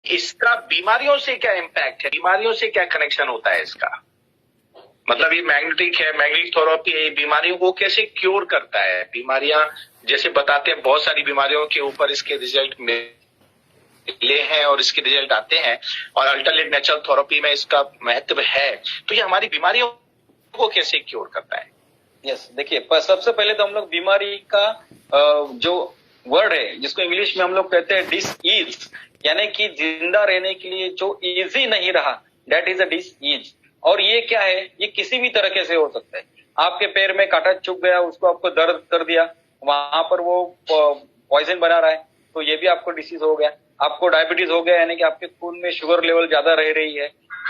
इसका बीमारियों से क्या इम्पैक्ट है, बीमारियों से क्या कनेक्शन होता है इसका? मतलब ये मैग्नेटिक है, मैग्नेटिक थेरेपी है, बीमारियों को कैसे क्योर करता है? बीमारियां जैसे बताते हैं, बहुत सारी बीमारियों के ऊपर इसके रिजल्ट मिले हैं और इसके रिजल्ट आते हैं, और अल्टरनेट नेचुरल थेरेपी में इसका महत्व है। तो ये हमारी बीमारियों को कैसे क्योर करता है? यस, देखिए सबसे पहले तो हम लोग बीमारी का जो वर्ड है जिसको इंग्लिश में हम लोग कहते हैं डिसईज, यानी कि जिंदा रहने के लिए जो इजी नहीं रहा, दैट इज अ डिसईज। और ये क्या है, ये किसी भी तरह से हो सकता है। आपके पैर में कांटा चुभ गया, उसको आपको दर्द कर दिया, वहां पर वो पॉइजन बना रहा है, तो ये भी आपको डिसीज हो गया। आपको डायबिटीज हो गया, यानी कि आपके खून में शुगर लेवल ज्यादा रह रही है,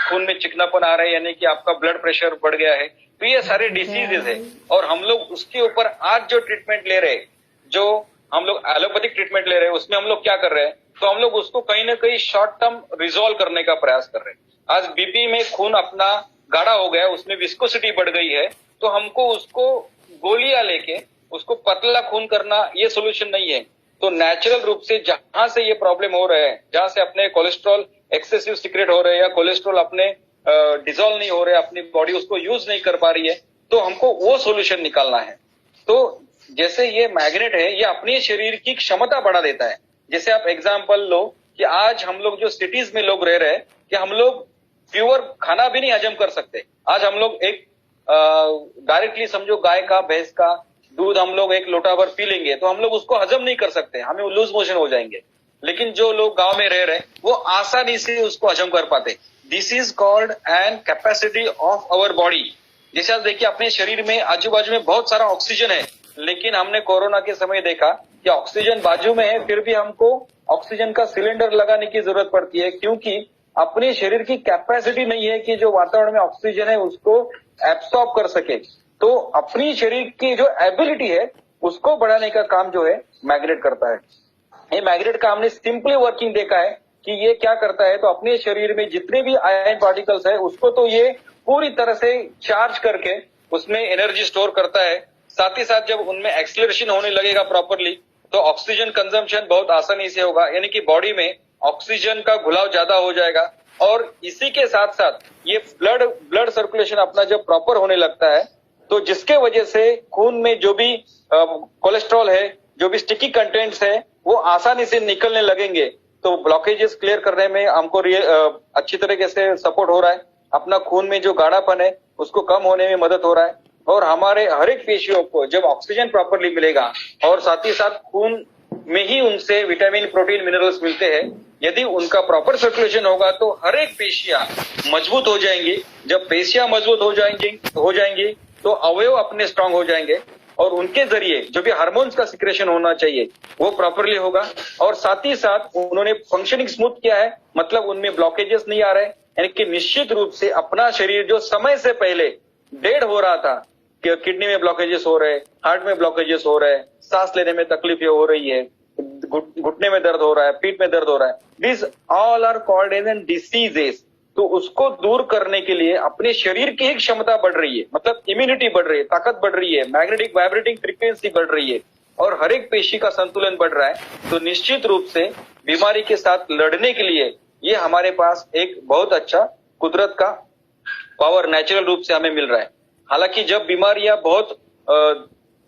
खून में चिकनापन आ रहा है, यानी कि आपका ब्लड प्रेशर बढ़ गया है। तो ये सारे डिसीजेज है, और हम लोग उसके ऊपर आज जो ट्रीटमेंट ले रहे हैं, जो हम लोग एलोपैथिक ट्रीटमेंट ले रहे हैं, उसमें हम लोग क्या कर रहे हैं, तो हम लोग उसको कहीं ना कहीं शॉर्ट टर्म रिजोल्व करने का प्रयास कर रहे हैं। आज बीपी में खून अपना गाढ़ा हो गया, उसमें विस्कोसिटी बढ़ गई है, तो हमको उसको गोलियां लेके उसको पतला खून करना ये सोल्यूशन नहीं है। तो नेचुरल रूप से जहां से ये प्रॉब्लम हो रहा है, जहां से अपने कोलेस्ट्रॉल एक्सेसिव सीक्रेट हो रहे हैं, या कोलेस्ट्रॉल अपने डिजोल्व नहीं हो रहे, अपनी बॉडी उसको यूज नहीं कर पा रही है, तो हमको वो सोल्यूशन निकालना है। तो जैसे ये मैग्नेट है, ये अपने शरीर की क्षमता बढ़ा देता है। जैसे आप एग्जांपल लो कि आज हम लोग जो सिटीज में लोग रह रहे हैं, कि हम लोग प्योर खाना भी नहीं हजम कर सकते। आज हम लोग एक डायरेक्टली समझो गाय का, भैंस का दूध हम लोग एक लोटा भर पी लेंगे, तो हम लोग उसको हजम नहीं कर सकते, हमें लूज मोशन हो जाएंगे। लेकिन जो लोग गांव में रह रहे हैं, वो आसानी से उसको हजम कर पाते। This is called an capacity of our body. जैसे आप देखिए, अपने शरीर में आजू बाजू में बहुत सारा ऑक्सीजन है, लेकिन हमने कोरोना के समय देखा कि ऑक्सीजन बाजू में है, फिर भी हमको ऑक्सीजन का सिलेंडर लगाने की जरूरत पड़ती है, क्योंकि अपने शरीर की कैपेसिटी नहीं है कि जो वातावरण में ऑक्सीजन है उसको एब्सॉर्ब कर सके। तो अपनी शरीर की जो एबिलिटी है उसको बढ़ाने का काम जो है मैग्नेट करता है। ये मैग्नेट का हमने सिंपली वर्किंग देखा है कि ये क्या करता है, तो अपने शरीर में जितने भी आयन पार्टिकल्स है उसको तो ये पूरी तरह से चार्ज करके उसमें एनर्जी स्टोर करता है। साथ ही साथ जब उनमें एक्सीलरेशन होने लगेगा प्रॉपरली, तो ऑक्सीजन कंजम्पशन बहुत आसानी से होगा, यानी कि बॉडी में ऑक्सीजन का घुलाव ज्यादा हो जाएगा। और इसी के साथ साथ ये ब्लड सर्कुलेशन अपना जब प्रॉपर होने लगता है, तो जिसके वजह से खून में जो भी कोलेस्ट्रॉल है, जो भी स्टिकी कंटेंट्स है, वो आसानी से निकलने लगेंगे। तो ब्लॉकेजेस क्लियर करने में हमको अच्छी तरीके से सपोर्ट हो रहा है। अपना खून में जो गाढ़ापन है उसको कम होने में मदद हो रहा है। और हमारे हर एक पेशियों को जब ऑक्सीजन प्रॉपरली मिलेगा, और साथ ही साथ खून में ही उनसे विटामिन, प्रोटीन, मिनरल्स मिलते हैं, यदि उनका प्रॉपर सर्कुलेशन होगा तो हर एक पेशियां मजबूत हो जाएंगी। जब पेशियां मजबूत हो जाएंगी तो अवयव अपने स्ट्रांग हो जाएंगे, और उनके जरिए जो भी हार्मोन्स का सिक्रेशन होना चाहिए वो प्रॉपरली होगा। और साथ ही साथ उन्होंने फंक्शनिंग स्मूथ किया है, मतलब उनमें ब्लॉकेजेस नहीं आ रहे, यानी कि निश्चित रूप से अपना शरीर जो समय से पहले डेड हो रहा था, कि किडनी में ब्लॉकेजेस हो रहे, हार्ट में ब्लॉकेजेस हो रहे, सांस लेने में तकलीफें हो रही है, घुटने में दर्द हो रहा है, पीठ में दर्द हो रहा है, this all are called as diseases. तो उसको दूर करने के लिए अपने शरीर की ही क्षमता बढ़ रही है, मतलब इम्यूनिटी बढ़ रही है, ताकत बढ़ रही है, मैग्नेटिक वाइब्रेटिंग फ्रीक्वेंसी बढ़ रही है, और हर एक पेशी का संतुलन बढ़ रहा है। तो निश्चित रूप से बीमारी के साथ लड़ने के लिए ये हमारे पास एक बहुत अच्छा कुदरत का पावर नेचुरल रूप से हमें मिल रहा है। हालांकि जब बीमारियां बहुत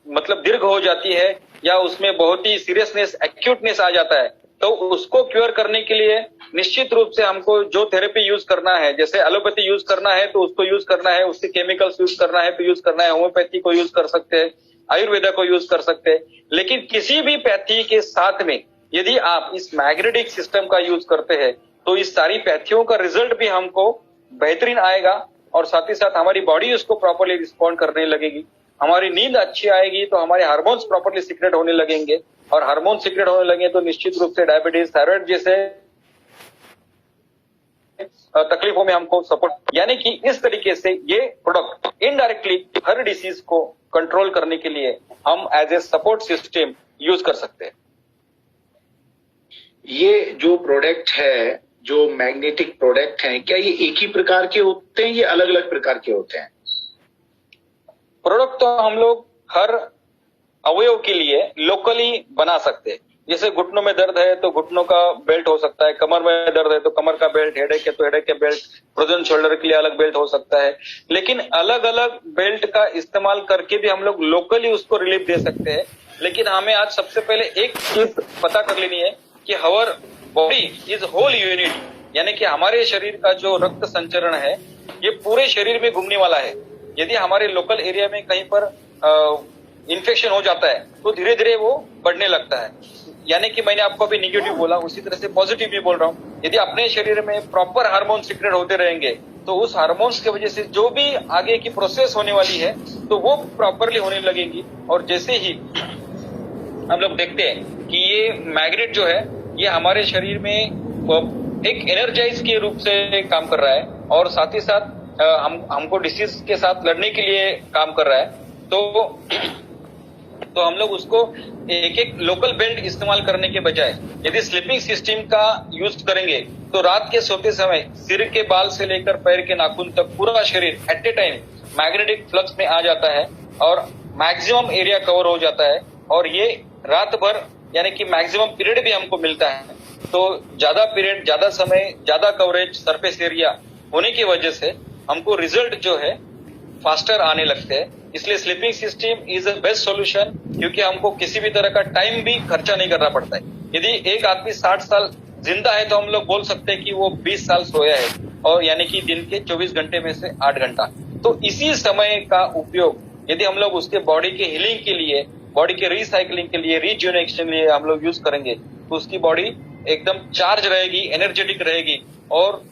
मतलब दीर्घ हो जाती है, या उसमें बहुत ही सीरियसनेस, एक्यूटनेस आ जाता है, तो उसको क्योर करने के लिए निश्चित रूप से हमको जो थेरेपी यूज करना है, जैसे एलोपैथी यूज करना है तो उसको यूज करना है, उसके केमिकल्स यूज करना है तो यूज करना है, होम्योपैथी को यूज कर सकते हैं, आयुर्वेदा को यूज कर सकते हैं। लेकिन किसी भी पैथी के साथ में यदि आप इस मैग्नेटिक सिस्टम का यूज करते हैं, तो इस सारी पैथियों का रिजल्ट भी हमको बेहतरीन आएगा, और साथ ही साथ हमारी बॉडी उसको प्रॉपरली रिस्पॉन्ड करने लगेगी। हमारी नींद अच्छी आएगी तो हमारे हार्मोन्स प्रॉपरली सीक्रेट होने लगेंगे, और हार्मोन सीक्रेट होने लगे तो निश्चित रूप से डायबिटीज, थायराइड जैसे तकलीफों में हमको सपोर्ट, यानी कि इस तरीके से ये प्रोडक्ट इनडायरेक्टली हर डिसीज को कंट्रोल करने के लिए हम as a support system use कर सकते हैं। ये जो प्रोडक्ट है, जो मैग्नेटिक प्रोडक्ट हैं, क्या ये एक ही प्रकार के होते हैं, ये अलग अलग प्रकार के होते हैं? प्रोडक्ट तो हम लोग हर अवयव के लिए लोकली बना सकते हैं, जैसे घुटनों में दर्द है तो घुटनों का बेल्ट हो सकता है, कमर में दर्द है तो कमर का बेल्ट, हेडेक है तो हेडेक के बेल्ट, फ्रोजन शोल्डर के लिए अलग बेल्ट हो सकता है। लेकिन अलग अलग बेल्ट का इस्तेमाल करके भी हम लोग लोकली उसको रिलीफ दे सकते हैं। लेकिन हमें आज सबसे पहले एक चीज पता कर लेनी है कि हवर बॉडी इज होल यूनिट, यानी कि हमारे शरीर का जो रक्त संचरण है ये पूरे शरीर में घूमने वाला है। यदि हमारे लोकल एरिया में कहीं पर इन्फेक्शन हो जाता है तो धीरे धीरे वो बढ़ने लगता है। यानी कि मैंने आपको अभी निगेटिव बोला, उसी तरह से पॉजिटिव भी बोल रहा हूँ। यदि अपने शरीर में प्रॉपर हार्मोन सीक्रेट होते रहेंगे तो उस हार्मोन्स की वजह से जो भी आगे की प्रोसेस होने वाली है तो वो प्रॉपरली होने लगेगी। और जैसे ही हम लोग देखते हैं कि ये मैग्नेट जो है ये हमारे शरीर में एक एनर्जाइज के रूप से काम कर रहा है और साथ ही साथ हमको डिसीज के साथ लड़ने के लिए काम कर रहा है। तो हम लोग उसको एक एक लोकल बेल्ट इस्तेमाल करने के बजाय यदि स्लीपिंग सिस्टम का यूज करेंगे तो रात के सोते समय सिर के बाल से लेकर पैर के नाखून तक पूरा शरीर at a time magnetic flux में आ जाता है और मैक्सिमम एरिया कवर हो जाता है। और ये रात भर यानी कि मैक्सिमम पीरियड भी हमको मिलता है। तो ज्यादा पीरियड, ज्यादा समय, ज्यादा कवरेज, सरफेस एरिया होने की वजह से हमको रिजल्ट जो है फास्टर आने लगते हैं। इसलिए sleeping system is a best solution, क्योंकि हमको किसी भी तरह का टाइम भी खर्चा नहीं करना पड़ता है। यदि एक आदमी 60 साल जिंदा है तो हम लोग बोल सकते हैं कि वो 20 साल सोया है, और यानी कि दिन के 24 घंटे में से 8 घंटा। तो इसी समय का उपयोग यदि हम लोग उसके बॉडी के हीलिंग के लिए, बॉडी के रिसाइकलिंग के लिए, रिजुनेशन के लिए हम लोग यूज करेंगे तो उसकी बॉडी एकदम चार्ज रहेगी, एनर्जेटिक रहेगी और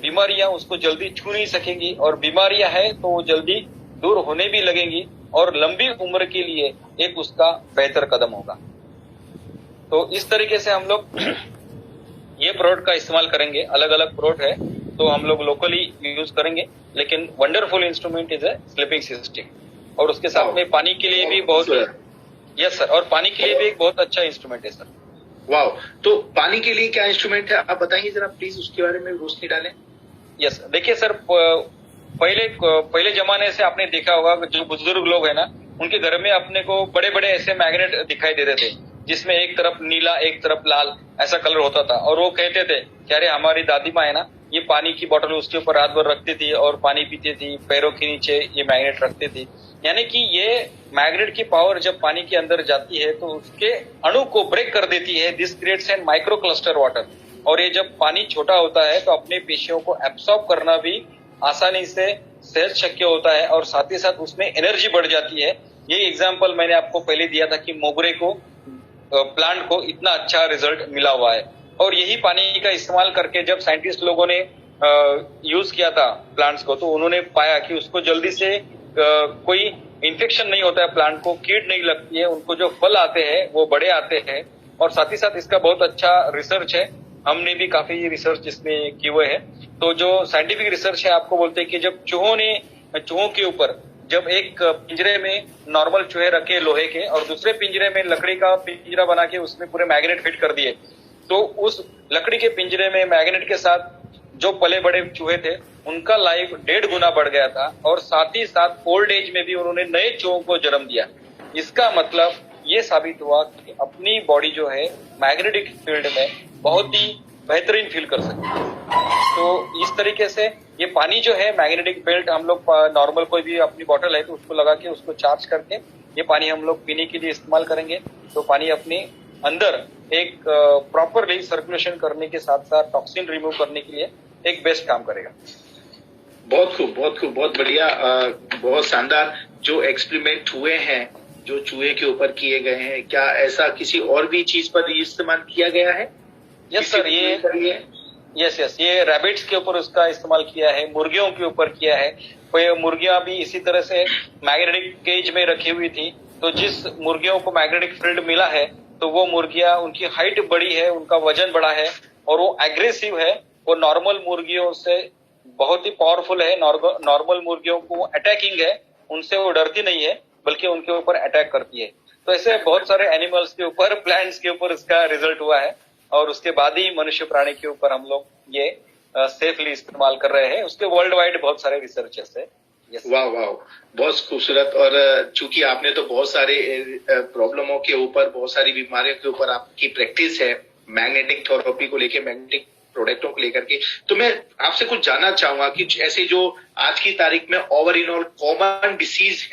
बीमारियां उसको जल्दी छू नहीं सकेंगी। और बीमारियां है तो वो जल्दी दूर होने भी लगेंगी और लंबी उम्र के लिए एक उसका बेहतर कदम होगा। तो इस तरीके से हम लोग ये प्रोडक्ट का इस्तेमाल करेंगे। अलग अलग प्रोडक्ट है तो हम लोग लोकली यूज करेंगे, लेकिन wonderful instrument is a sleeping system. और उसके साथ में पानी के लिए भी बहुत, यस सर, और पानी के लिए भी एक बहुत अच्छा इंस्ट्रूमेंट है सर। वाह, तो पानी के लिए क्या इंस्ट्रूमेंट है आप बताइए जरा प्लीज, उसके बारे में रोशनी डालें। यस, देखिए सर, पहले जमाने से आपने देखा होगा जो बुजुर्ग लोग है ना, उनके घर में अपने को बड़े बड़े ऐसे मैग्नेट दिखाई देते थे जिसमें एक तरफ नीला एक तरफ लाल ऐसा कलर होता था। और वो कहते थे कि अरे हमारी दादी माँ है ना, ये पानी की बोतल उसके ऊपर रात भर रखती थी और पानी पीती थी, पैरों के नीचे ये मैग्नेट रखती थी। यानी कि ये मैग्नेट की पावर जब पानी के अंदर जाती है तो उसके अणु को ब्रेक कर देती है। This creates an micro cluster water. और ये जब पानी छोटा होता है तो अपने पेशियों को एब्सॉर्ब करना भी आसानी से सहज शक्य होता है और साथ ही साथ उसमें एनर्जी बढ़ जाती है। ये एग्जाम्पल मैंने आपको पहले दिया था कि मोगरे को, प्लांट को इतना अच्छा रिजल्ट मिला हुआ है। और यही पानी का इस्तेमाल करके जब साइंटिस्ट लोगों ने यूज किया था प्लांट्स को, तो उन्होंने पाया कि उसको जल्दी से कोई इन्फेक्शन नहीं होता है, प्लांट को कीट नहीं लगती है, उनको जो फल आते हैं वो बड़े आते हैं। और साथ ही साथ इसका बहुत अच्छा रिसर्च है, हमने भी काफी रिसर्च इसमें किए हुए हैं। तो जो साइंटिफिक रिसर्च है आपको बोलते हैं कि जब चूहों के ऊपर जब एक पिंजरे में नॉर्मल चूहे रखे लोहे के और दूसरे पिंजरे में लकड़ी का पिंजरा बना के उसमें पूरे मैग्नेट फिट कर दिए, तो उस लकड़ी के पिंजरे में मैग्नेट के साथ जो पले बड़े चूहे थे उनका लाइफ 1.5 गुना बढ़ गया था। और साथ ही साथ ओल्ड एज में भी उन्होंने नए चूहों को जन्म दिया। इसका मतलब ये साबित हुआ कि अपनी बॉडी जो है मैग्नेटिक फील्ड में बहुत ही बेहतरीन फील कर सकती है। तो इस तरीके से ये पानी जो है मैग्नेटिक बेल्ट, हम लोग नॉर्मल कोई भी अपनी बॉटल है तो उसको लगा के उसको चार्ज करके ये पानी हम लोग पीने के लिए इस्तेमाल करेंगे। तो पानी अपने अंदर एक प्रॉपरली सर्कुलेशन करने के साथ साथ टॉक्सिन रिमूव करने के लिए एक बेस्ट काम करेगा। बहुत खूब, बहुत खूब, बहुत बढ़िया, बहुत शानदार जो एक्सपेरिमेंट हुए हैं, जो चूहे के ऊपर किए गए हैं, क्या ऐसा किसी और भी चीज पर इस्तेमाल किया गया है? यस सर, ये रैबिट्स के ऊपर उसका इस्तेमाल किया है, मुर्गियों के ऊपर किया है। तो मुर्गियां भी इसी तरह से मैग्नेटिक केज में रखी हुई थी, तो जिस मुर्गियों को मैग्नेटिक फील्ड मिला है तो वो मुर्गियां, उनकी हाइट बड़ी है, उनका वजन बड़ा है और वो एग्रेसिव है। वो नॉर्मल मुर्गियों से बहुत ही पावरफुल है। नॉर्मल मुर्गियों को अटैकिंग है, उनसे वो डरती नहीं है बल्कि उनके ऊपर अटैक करती है। तो ऐसे बहुत सारे एनिमल्स के ऊपर, प्लांट्स के ऊपर इसका रिजल्ट हुआ है और उसके बाद ही मनुष्य प्राणी के ऊपर हम लोग ये सेफली इस्तेमाल कर रहे हैं। उसके वर्ल्ड वाइड बहुत सारे रिसर्चेस है। Yes. वाह वाह, बहुत खूबसूरत। और चूंकि आपने तो बहुत सारे प्रॉब्लमों के ऊपर, बहुत सारी बीमारियों के ऊपर आपकी प्रैक्टिस है मैग्नेटिक थेरेपी को लेके, मैग्नेटिक प्रोडक्टों को लेकर के, तो मैं आपसे कुछ जानना चाहूंगा कि ऐसे जो आज की तारीख में ओवरऑल कॉमन डिसीज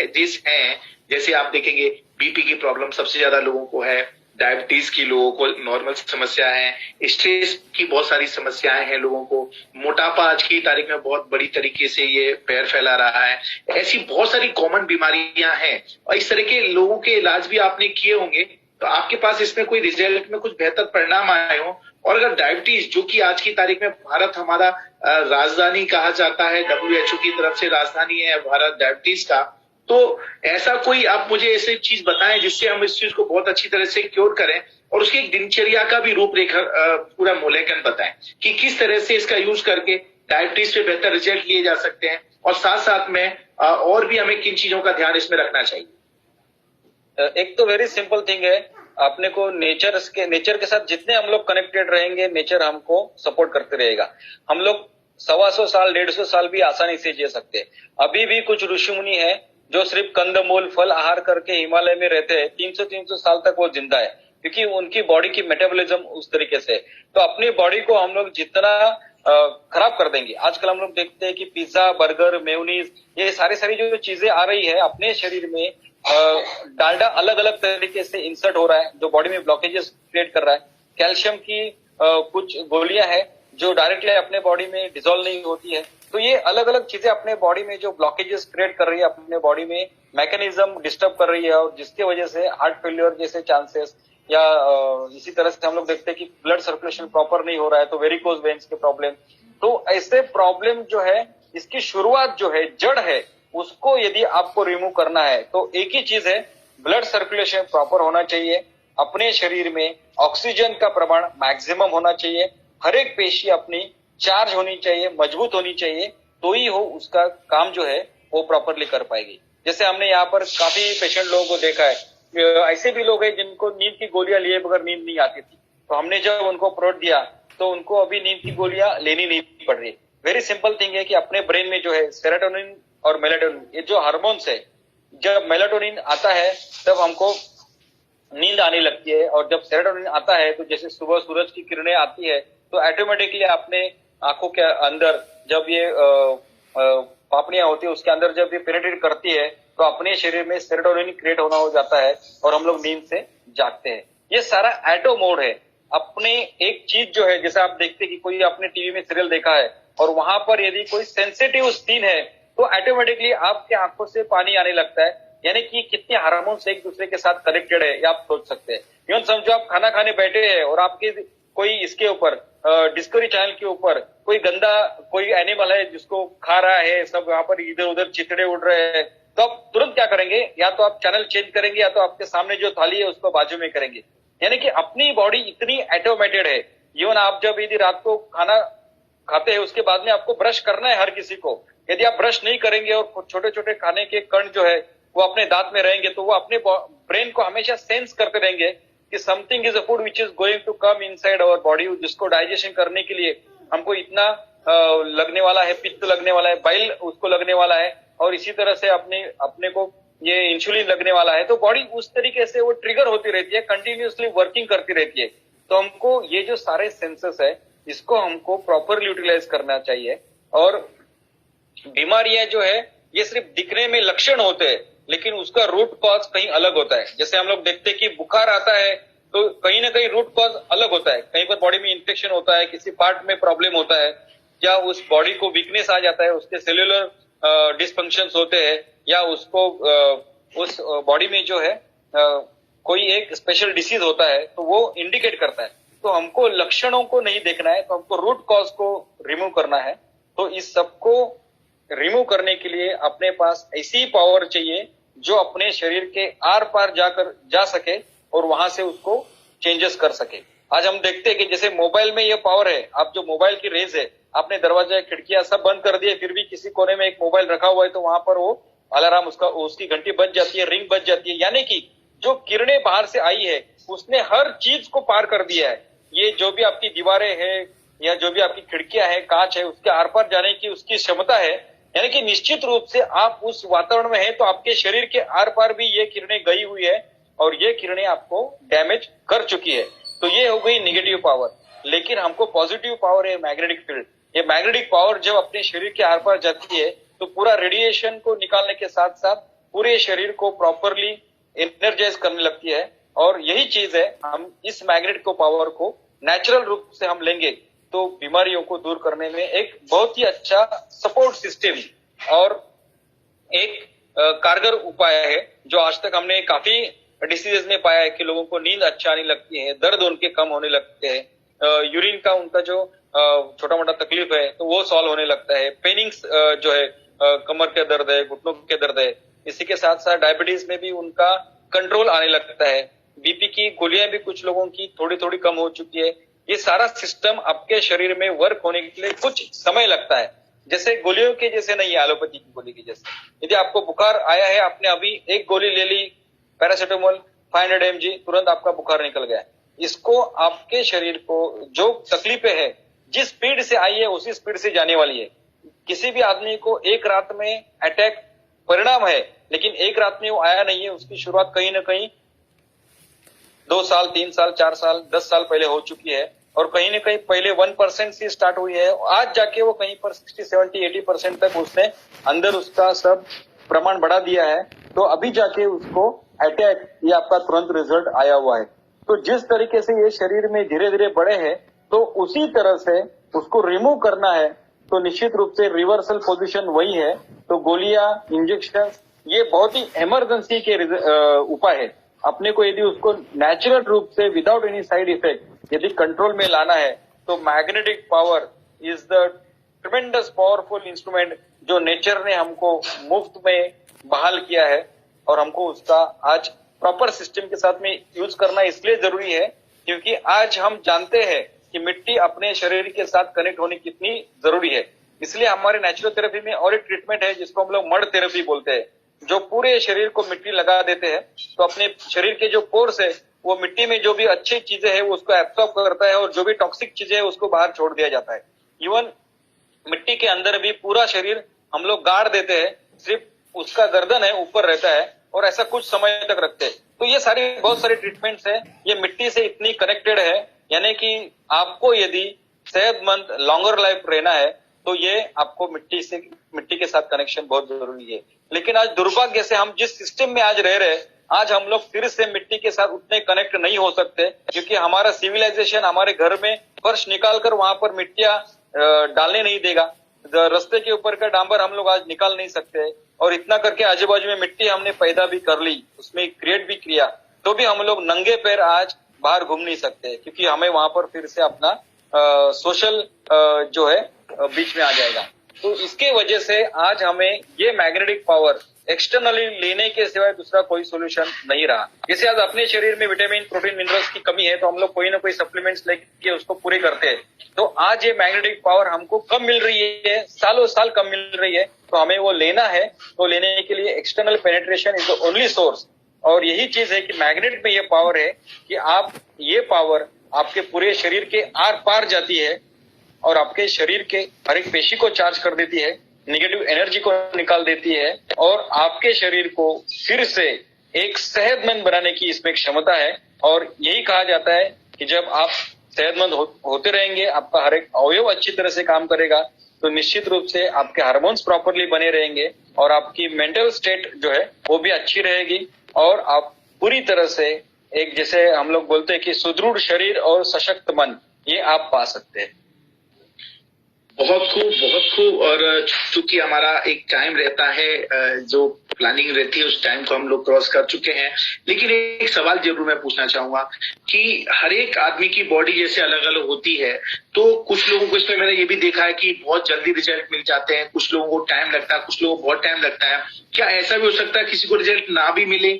हैं, जैसे आप देखेंगे बीपी की प्रॉब्लम सबसे ज्यादा लोगों को है, डायबिटीज की लोगों को नॉर्मल समस्या है, स्ट्रेस की बहुत सारी समस्याएं हैं लोगों को, मोटापा आज की तारीख में बहुत बड़ी तरीके से ये पैर फैला रहा है, ऐसी बहुत सारी कॉमन बीमारियां हैं। और इस तरह के लोगों के इलाज भी आपने किए होंगे, तो आपके पास इसमें कोई रिजल्ट में कुछ बेहतर परिणाम आए हो? और अगर डायबिटीज, जो कि आज की तारीख में भारत हमारा राजधानी कहा जाता है, WHO की तरफ से राजधानी है भारत डायबिटीज का, तो ऐसा कोई आप मुझे ऐसी चीज बताएं जिससे हम इस चीज को बहुत अच्छी तरह से क्योर करें, और उसकी एक दिनचर्या का भी रूपरेखा पूरा मूल्यांकन बताएं कि किस तरह से इसका यूज करके डायबिटीज पे बेहतर रिजल्ट लिए जा सकते हैं, और साथ साथ में और भी हमें किन चीजों का ध्यान इसमें रखना चाहिए। एक तो वेरी सिंपल थिंग है, अपने को नेचर के साथ जितने हम लोग कनेक्टेड रहेंगे, नेचर हमको सपोर्ट करते रहेगा। हम लोग 125 साल 150 साल भी आसानी से जी सकते हैं। अभी भी कुछ ऋषि मुनि है जो सिर्फ कंदमूल फल आहार करके हिमालय में रहते हैं, 300 साल तक वो जिंदा है, क्योंकि उनकी बॉडी की मेटाबॉलिज्म उस तरीके से। तो अपनी बॉडी को हम लोग जितना खराब कर देंगे, आजकल हम लोग देखते हैं कि पिज्जा, बर्गर, मेयोनीज, ये सारी जो चीजें आ रही है अपने शरीर में, डालडा अलग अलग तरीके से इंसर्ट हो रहा है जो बॉडी में ब्लॉकेजेस क्रिएट कर रहा है। कैल्शियम की कुछ गोलियां हैं जो डायरेक्टली अपने बॉडी में डिसॉल्व नहीं होती है। तो ये अलग अलग चीजें अपने बॉडी में जो ब्लॉकेजेस क्रिएट कर रही है, अपने बॉडी में मैकेनिज्म डिस्टर्ब कर रही है, और जिसके वजह से हार्ट फेल्योर जैसे चांसेस, या इसी तरह से हम लोग देखते हैं कि ब्लड सर्कुलेशन प्रॉपर नहीं हो रहा है तो वेरिकोज वेन्स के प्रॉब्लम। तो ऐसे प्रॉब्लम जो है, इसकी शुरुआत जो है, जड़ है, उसको यदि आपको रिमूव करना है तो एक ही चीज है, ब्लड सर्कुलेशन प्रॉपर होना चाहिए, अपने शरीर में ऑक्सीजन का प्रमाण मैक्सिमम होना चाहिए, हर एक पेशी अपनी चार्ज होनी चाहिए, मजबूत होनी चाहिए, तो ही हो उसका काम जो है वो प्रॉपरली कर पाएगी। जैसे हमने यहाँ पर काफी पेशेंट लोगों को देखा है, ऐसे भी लोग हैं जिनको नींद की गोलियां लिए बगैर नींद नहीं आती थी, तो हमने जब उनको प्रोडक्ट दिया तो उनको अभी नींद की गोलियां लेनी नहीं पड़ रही। वेरी सिंपल थिंग है कि अपने ब्रेन में जो है सेरोटोनिन और मेलाटोनिन, ये जो हार्मोन्स है, जब मेलाटोनिन आता है तब हमको नींद आने लगती है, और जब सेरोटोनिन आता है तो जैसे सुबह सूरज की किरणें आती है तो ऑटोमेटिकली अपने आंखों के अंदर जब ये पापड़ियां होती है उसके अंदर जब ये पेनिट्रेट करती है तो अपने शरीर में सेरोटोनिन क्रिएट होना हो जाता है और हम लोग नींद से जागते हैं। ये सारा एटो मोड है। अपने एक चीज जो है, जैसे आप देखते कि कोई आपने टीवी में सीरियल देखा है और वहां पर यदि कोई सेंसिटिव सीन है तो ऑटोमेटिकली आपके आंखों से पानी आने लगता है, यानी कि कितने हार्मोन्स एक दूसरे के साथ कनेक्टेड है ये आप सोच सकते हैं। यूं समझो आप खाना खाने बैठे हैं और आपके कोई इसके ऊपर डिस्कवरी चैनल के ऊपर कोई गंदा कोई एनिमल है जिसको खा रहा है, सब वहां पर इधर उधर चितड़े उड़ रहे हैं, तो आप तुरंत क्या करेंगे, या तो आप चैनल चेंज करेंगे या तो आपके सामने जो थाली है उसको बाजू में करेंगे। यानी कि अपनी बॉडी इतनी ऑटोमेटेड है। इवन आप जब यदि रात को खाना खाते हैं उसके बाद में आपको ब्रश करना है हर किसी को, यदि आप ब्रश नहीं करेंगे और छोटे छोटे खाने के कण जो है वो अपने दांत में रहेंगे तो वो अपने ब्रेन को हमेशा सेंस करते रहेंगे कि something is a food which is going to come inside our body, जिसको डाइजेशन करने के लिए हमको इतना लगने वाला है, पित्त लगने वाला है, बाइल उसको लगने वाला है, और इसी तरह से अपने को ये इंसुलिन लगने वाला है। तो बॉडी उस तरीके से वो ट्रिगर होती रहती है, कंटिन्यूअसली वर्किंग करती रहती है। तो हमको ये जो सारे सेंसेस है इसको हमको प्रॉपरली यूटिलाइज करना चाहिए। और बीमारियां जो है ये सिर्फ दिखने में लक्षण होते हैं लेकिन उसका रूट कॉज कहीं अलग होता है। जैसे हम लोग देखते हैं कि बुखार आता है तो कहीं ना कहीं रूट कॉज अलग होता है, कहीं पर बॉडी में इन्फेक्शन होता है, किसी पार्ट में प्रॉब्लम होता है, या उस बॉडी को वीकनेस आ जाता है, उसके सेल्यूलर डिस्फंक्शंस होते हैं, या उसको उस बॉडी में जो है कोई एक स्पेशल डिसीज होता है तो वो इंडिकेट करता है। तो हमको लक्षणों को नहीं देखना है, तो हमको रूट कॉज को रिमूव करना है। तो इस सबको रिमूव करने के लिए अपने पास ऐसी पावर चाहिए जो अपने शरीर के आर पार जा सके और वहां से उसको चेंजेस कर सके। आज हम देखते हैं कि जैसे मोबाइल में ये पावर है, आप जो मोबाइल की रेज है, आपने दरवाजा खिड़कियां सब बंद कर दिए फिर भी किसी कोने में एक मोबाइल रखा हुआ है तो वहां पर वो अलार्म उसकी घंटी बज जाती है, रिंग बज जाती है। यानी कि जो किरणें बाहर से आई है उसने हर चीज को पार कर दिया है। ये जो भी आपकी दीवारें हैं या जो भी आपकी खिड़कियां हैं, कांच है, उसके आर पार जाने की उसकी क्षमता है। यानी कि निश्चित रूप से आप उस वातावरण में हैं तो आपके शरीर के आर पार भी ये किरणें गई हुई है और ये किरणें आपको डैमेज कर चुकी है। तो ये हो गई निगेटिव पावर। लेकिन हमको पॉजिटिव पावर है मैग्नेटिक फील्ड। ये मैग्नेटिक पावर जब अपने शरीर के आर पार जाती है तो पूरा रेडिएशन को निकालने के साथ साथ पूरे शरीर को प्रॉपरली एनर्जाइज करने लगती है। और यही चीज है, हम इस मैग्नेटिक पावर को नेचुरल रूप से हम लेंगे तो बीमारियों को दूर करने में एक बहुत ही अच्छा सपोर्ट सिस्टम और एक कारगर उपाय है, जो आज तक हमने काफी डिसीजेज में पाया है कि लोगों को नींद अच्छा आने लगती है, दर्द उनके कम होने लगते हैं, यूरिन का उनका जो छोटा मोटा तकलीफ है तो वो सॉल्व होने लगता है, पेनिंग्स जो है कमर के दर्द है, घुटनों के दर्द है, इसी के साथ साथ डायबिटीज में भी उनका कंट्रोल आने लगता है, बीपी की गोलियां भी कुछ लोगों की थोड़ी थोड़ी कम हो चुकी है। ये सारा सिस्टम आपके शरीर में वर्क होने के लिए कुछ समय लगता है, जैसे गोलियों के जैसे नहीं है, एलोपैथी की गोली की जैसे। यदि आपको बुखार आया है, आपने अभी एक गोली ले ली पैरासीटामोल 500 mg, तुरंत आपका बुखार निकल गया। इसको आपके शरीर को जो तकलीफें है जिस स्पीड से आई है उसी स्पीड से जाने वाली है। किसी भी आदमी को एक रात में अटैक परिणाम है, लेकिन एक रात में वो आया नहीं है, उसकी शुरुआत कहीं ना कहीं 2 साल 3 साल 4 साल 10 साल पहले हो चुकी है और कहीं ना कहीं पहले 1% से स्टार्ट हुई है। आज जाके वो कहीं पर 60 70 80% तक उसने अंदर उसका सब प्रमाण बढ़ा दिया है, तो अभी जाके उसको अटैक ये आपका तुरंत रिजल्ट आया हुआ है। तो जिस तरीके से ये शरीर में धीरे धीरे बढ़े हैं तो उसी तरह से उसको रिमूव करना है, तो निश्चित रूप से रिवर्सल पोजीशन वही है। तो गोलियां, इंजेक्शन ये बहुत ही इमरजेंसी के उपाय है। अपने को यदि उसको नेचुरल रूप से विदाउट एनी साइड इफेक्ट यदि कंट्रोल में लाना है तो magnetic power is the ट्रेमेंडस powerful instrument जो नेचर ने हमको मुफ्त में बहाल किया है और हमको उसका आज प्रॉपर सिस्टम के साथ में यूज करना इसलिए जरूरी है क्योंकि आज हम जानते हैं कि मिट्टी अपने शरीर के साथ कनेक्ट होने कितनी जरूरी है। इसलिए हमारे नेचुरल थेरेपी में और एक ट्रीटमेंट है जिसको हम लोग मड थेरेपी बोलते हैं, जो पूरे शरीर को मिट्टी लगा देते हैं तो अपने शरीर के जो पोर्स है वो मिट्टी में जो भी अच्छी चीजें है वो उसको एब्सॉर्ब करता है और जो भी टॉक्सिक चीजें है उसको बाहर छोड़ दिया जाता है। इवन मिट्टी के अंदर भी पूरा शरीर हम लोग गाड़ देते हैं, सिर्फ उसका गर्दन है ऊपर रहता है और ऐसा कुछ समय तक रखते हैं। तो ये सारी बहुत सारे ट्रीटमेंट्स है, ये मिट्टी से इतनी कनेक्टेड है, यानी कि आपको यदि सेहतमंद लॉन्गर लाइफ रहना है तो ये आपको मिट्टी के साथ कनेक्शन बहुत जरूरी है। लेकिन आज दुर्भाग्य से हम जिस सिस्टम में आज रह रहे हैं, आज हम लोग फिर से मिट्टी के साथ उतने कनेक्ट नहीं हो सकते क्योंकि हमारा सिविलाइजेशन हमारे घर में फर्श निकाल कर वहां पर मिट्टियां डालने नहीं देगा। रास्ते के ऊपर का डांबर हम लोग आज निकाल नहीं सकते और इतना करके आजू बाजू में मिट्टी हमने पैदा भी कर ली, उसमें क्रिएट भी किया, तो भी हम लोग नंगे पैर आज बाहर घूम नहीं सकते क्योंकि हमें वहां पर फिर से अपना सोशल जो है बीच में आ जाएगा। तो इसके वजह से आज हमें ये मैग्नेटिक पावर एक्सटर्नली लेने के सिवाय दूसरा कोई सोल्यूशन नहीं रहा। जैसे आज अपने शरीर में विटामिन, प्रोटीन, मिनरल्स की कमी है तो हम लोग कोई ना कोई सप्लीमेंट्स लेके उसको पूरे करते हैं। तो आज ये मैग्नेटिक पावर हमको कम मिल रही है, सालों साल कम मिल रही है, तो हमें वो लेना है। तो लेने के लिए external penetration is the only source. और यही चीज है कि मैग्नेट में ये पावर है कि आप ये पावर आपके पूरे शरीर के आर पार जाती है और आपके शरीर के हर एक पेशी को चार्ज कर देती है, निगेटिव एनर्जी को निकाल देती है और आपके शरीर को फिर से एक सेहतमंद बनाने की इसमें क्षमता है। और यही कहा जाता है कि जब आप सेहतमंद होते रहेंगे, आपका हर एक अवयव अच्छी तरह से काम करेगा, तो निश्चित रूप से आपके हार्मोन्स प्रॉपरली बने रहेंगे और आपकी मेंटल स्टेट जो है वो भी अच्छी रहेगी और आप पूरी तरह से एक, जैसे हम लोग बोलते हैं कि सुदृढ़ शरीर और सशक्त मन, ये आप पा सकते हैं। बहुत खूब। और चूंकि हमारा एक टाइम रहता है, जो प्लानिंग रहती है उस टाइम को हम लोग क्रॉस कर चुके हैं, लेकिन एक सवाल जरूर मैं पूछना चाहूंगा कि हर एक आदमी की बॉडी जैसे अलग अलग होती है, तो कुछ लोगों को इसमें मैंने ये भी देखा है कि बहुत जल्दी रिजल्ट मिल जाते हैं, कुछ लोगों को टाइम लगता है, कुछ लोगों को बहुत टाइम लगता है। क्या ऐसा भी हो सकता है किसी को रिजल्ट ना भी मिले?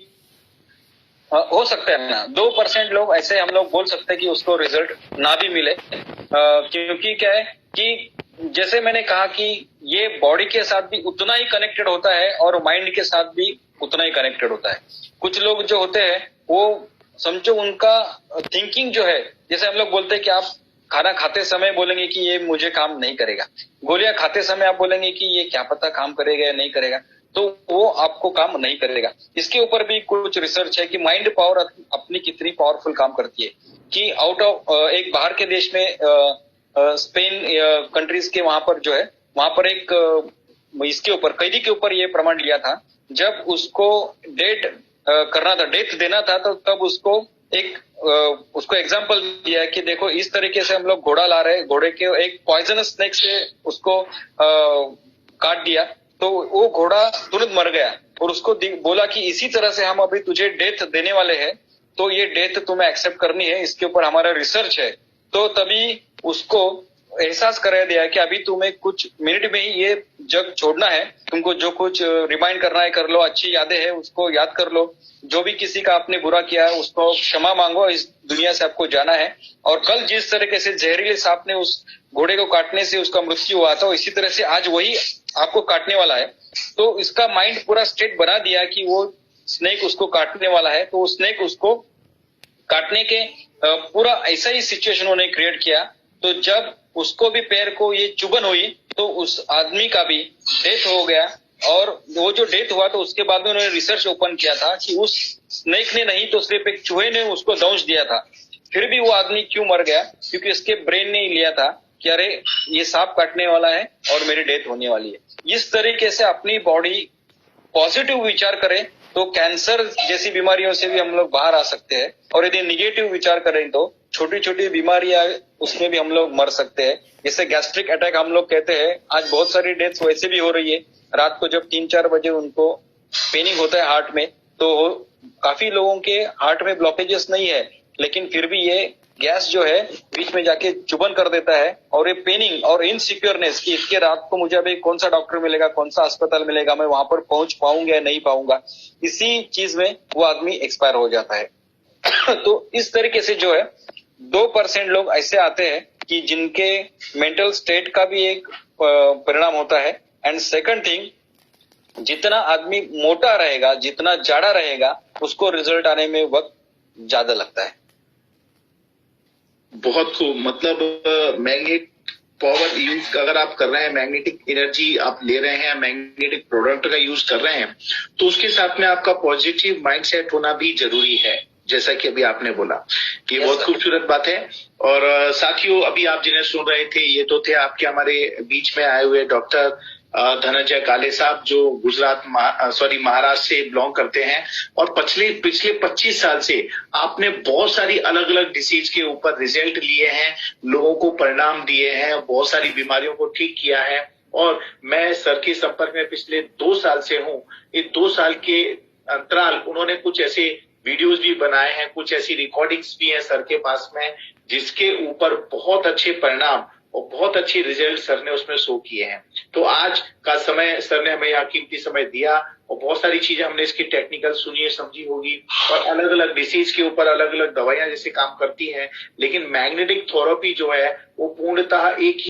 हो सकता है ना, 2% लोग ऐसे हम लोग बोल सकते हैं कि उसको रिजल्ट ना भी मिले, क्योंकि क्या है कि जैसे मैंने कहा कि ये बॉडी के साथ भी उतना ही कनेक्टेड होता है और माइंड के साथ भी उतना ही कनेक्टेड होता है। कुछ लोग जो होते हैं वो समझो उनका थिंकिंग जो है, जैसे हम लोग बोलते हैं कि आप खाना खाते समय बोलेंगे कि ये मुझे काम नहीं करेगा, गोलियां खाते समय आप बोलेंगे कि ये क्या पता काम करेगा या नहीं करेगा, तो वो आपको काम नहीं करेगा। इसके ऊपर भी कुछ रिसर्च है कि माइंड पावर अपनी कितनी पावरफुल काम करती है, कि आउट ऑफ एक बाहर के देश में स्पेन कंट्रीज के वहां पर जो है, वहां पर एक इसके ऊपर कैदी के ऊपर ये प्रमाण लिया था, जब उसको डेथ देना था, तो तब उसको उसको एग्जाम्पल दिया है कि देखो इस तरीके से हम लोग घोड़ा ला रहे हैं, घोड़े के एक पॉइजनस स्नेक से उसको काट दिया तो वो घोड़ा तुरंत मर गया, और उसको बोला कि इसी तरह से हम अभी तुझे डेथ देने वाले हैं, तो ये डेथ तुम्हें एक्सेप्ट करनी है, इसके ऊपर हमारा रिसर्च है। तो तभी उसको एहसास करा दिया कि अभी तुम्हें कुछ मिनट में ही ये जग छोड़ना है, तुमको जो कुछ रिमाइंड करना है कर लो, अच्छी यादें हैं उसको याद कर लो, जो भी किसी का आपने बुरा किया है उसको क्षमा मांगो, इस दुनिया से आपको जाना है। और कल जिस तरीके से जहरीले सांप ने उस घोड़े को काटने से उसका मृत्यु हुआ था, इसी तरह से आज वही आपको काटने वाला है। तो इसका माइंड पूरा स्टेट बना दिया कि वो स्नेक उसको काटने वाला है, तो स्नेक उसको काटने के पूरा ऐसा ही सिचुएशन उन्होंने क्रिएट किया। तो जब उसको भी पैर को ये चुभन हुई तो उस आदमी का भी डेथ हो गया, और वो जो डेथ हुआ तो उसके बाद में उन्होंने रिसर्च ओपन किया था कि उस स्नेक ने नहीं तो सिर्फ एक चूहे ने उसको दंश दिया था, फिर भी वो आदमी क्यों मर गया, क्योंकि उसके ब्रेन ने ही लिया था कि अरे ये सांप काटने वाला है और मेरी डेथ होने वाली है। इस तरीके से अपनी बॉडी पॉजिटिव विचार करें तो कैंसर जैसी बीमारियों से भी हम लोग बाहर आ सकते हैं, और यदि निगेटिव विचार करें तो छोटी छोटी बीमारियां उसमें भी हम लोग मर सकते हैं। जैसे गैस्ट्रिक अटैक हम लोग कहते हैं, आज बहुत सारी डेथ्स वैसे भी हो रही है, रात को जब 3-4 बजे उनको पेनिंग होता है हार्ट में, तो काफी लोगों के हार्ट में ब्लॉकेजेस नहीं है, लेकिन फिर भी ये गैस जो है बीच में जाके चुभन कर देता है, और ये पेनिंग और इनसिक्योरनेस कि इसके रात को मुझे अभी कौन सा डॉक्टर मिलेगा, कौन सा अस्पताल मिलेगा, मैं वहां पर पहुंच पाऊंगा या नहीं पाऊंगा, इसी चीज में वो आदमी एक्सपायर हो जाता है। तो इस तरीके से जो है 2% लोग ऐसे आते हैं कि जिनके मेंटल स्टेट का भी एक परिणाम होता है। एंड सेकंड थिंग, जितना आदमी मोटा रहेगा, जितना जाड़ा रहेगा, उसको रिजल्ट आने में वक्त ज्यादा लगता है। बहुत खूब। मतलब मैग्नेटिक पावर यूज अगर आप कर रहे हैं, मैग्नेटिक एनर्जी आप ले रहे हैं, मैग्नेटिक प्रोडक्ट का यूज कर रहे हैं, तो उसके साथ में आपका पॉजिटिव माइंडसेट होना भी जरूरी है, जैसा कि अभी आपने बोला। ये बहुत खूबसूरत बात है। और साथियों, अभी आप जिन्हें सुन रहे थे ये तो थे आपके हमारे बीच में आए हुए डॉक्टर धनंजय काले साहब, जो गुजरात महाराष्ट्र से बिलोंग करते हैं, और पिछले 25 साल से आपने बहुत सारी अलग अलग डिसीज के ऊपर रिजल्ट लिए हैं, लोगों को परिणाम दिए हैं, बहुत सारी बीमारियों को ठीक किया है। और मैं सर के संपर्क में पिछले 2 साल से हूँ। ये 2 साल के अंतराल उन्होंने कुछ ऐसे वीडियोज भी बनाए हैं, कुछ ऐसी रिकॉर्डिंग्स भी हैं सर के पास में, जिसके ऊपर बहुत अच्छे परिणाम और बहुत अच्छी रिजल्ट सर ने उसमें शो किए हैं। तो आज का समय सर ने हमें यहाँ कीमती समय दिया, और बहुत सारी चीजें हमने इसकी टेक्निकल सुनी समझी होगी, और अलग अलग डिसीज के ऊपर अलग अलग दवाइयां जैसे काम करती हैं, लेकिन मैग्नेटिक थेरेपी जो है वो पूर्णतः एक ही